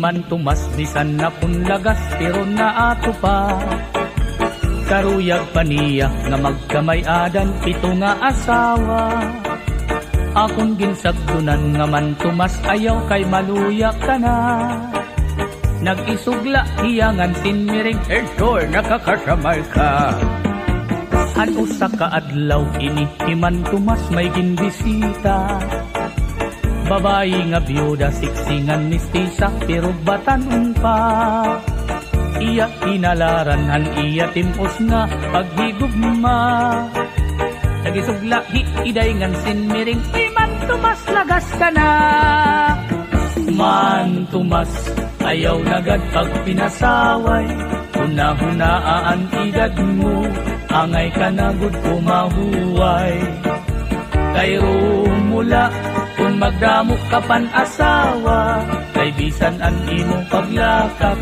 man tumas bisan na punlagas pero na ato pa. Karuyag paniya nga magkamay-adan pito nga asawa. Akong ginsagdunan nga man tumas ayaw kay maluya ka na. Nag-isugla hiyangan sinmiring sure nakakasamay ka. Ano sa kaadlaw ini himan tumas may ginbisita. Babayi nga byuda siksingan mistisa pero batanon pa. Iya inalaran han iya timpos nga paghigugma. Nagisugla hiiday ngan sinmiring himan tumas lagas ka na. Man tumas ayaw nagad pag pinasaway. Huna-hunaan edad mo angay ka na gud kumahuway. Kay rumula kung magdamok ka pan asawa. Kay bisan an imong paglakap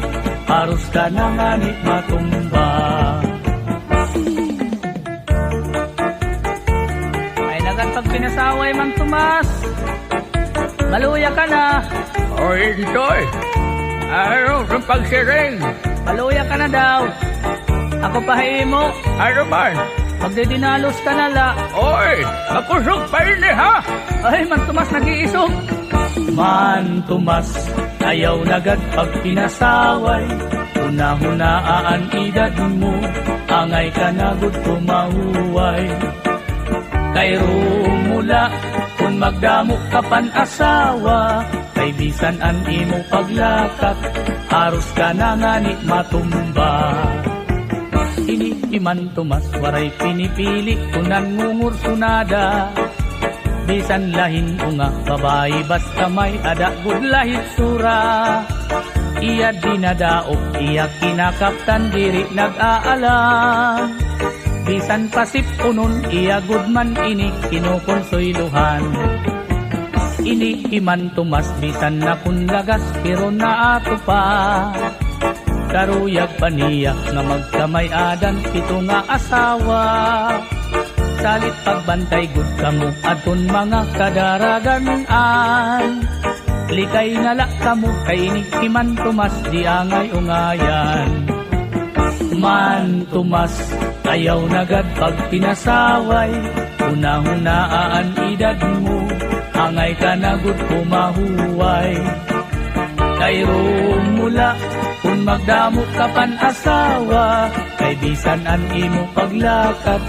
haros ka na nga ni matumba. Ay nagad pag pinasaway man tumas maluya ka na. Oy, Intoy! Ano sa pagsiring? Maluya ka na daw. Ako pahimo. Ano man? Magdidinalos ka na la. Oy! Nakusog pa ini ha! Ay, man tumas nag-iisog. Man tumas, ayaw nagad pag pinasaway. Huna-hunaan edad mo, angay ka na gud kumahuway. Kay rumula, kung magdamo ka pan asawa. Kay bisan an imong paglakak, haros ka na nga ni matumba. Iniiman tumas, waray pinipili, kunan ngungur sunada. Bisan lahin unga, babae basta may adagod lahit sura. Iya dinadaog, iya kinakaptan, diri nag-aalam. Bisan pasip unon, iya gudman ini kinukonsoyluhan. Iniiman tumas, bisan na kunlagas, pero na ato pa. Karuyag paniya nga magkamay-adan, pito nga asawa. Salit pagbantay gud kamo aton mga kadaraganan. Likay nala kamo kay iniiman tumas, di angay ungayan. Man tumas, ayaw nagad pag pinasaway. Una-hunaan edad mo, angay ka na gud kumahuway. Kay rumula, kung magdamo ka pan asawa. Kay bisan an imo paglakad,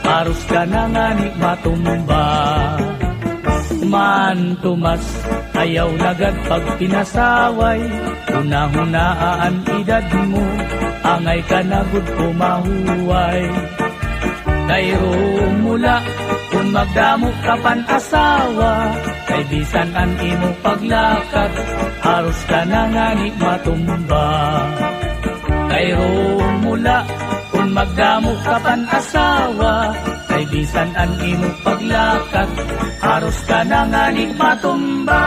haros ka na nga ni matumba. Man tumas, ayaw nagad pag pinasaway. Una-hunaan edad mo, angay ka na gud kumahuway. Kay rumula, kung magdamo ka pan asawa. Kay bisan an imong paglakad, haros ka na nga ni matumba. Kay rumula, kung magdamo ka pan asawa. Kay bisan an imong paglakad, haros ka na nga ni matumba.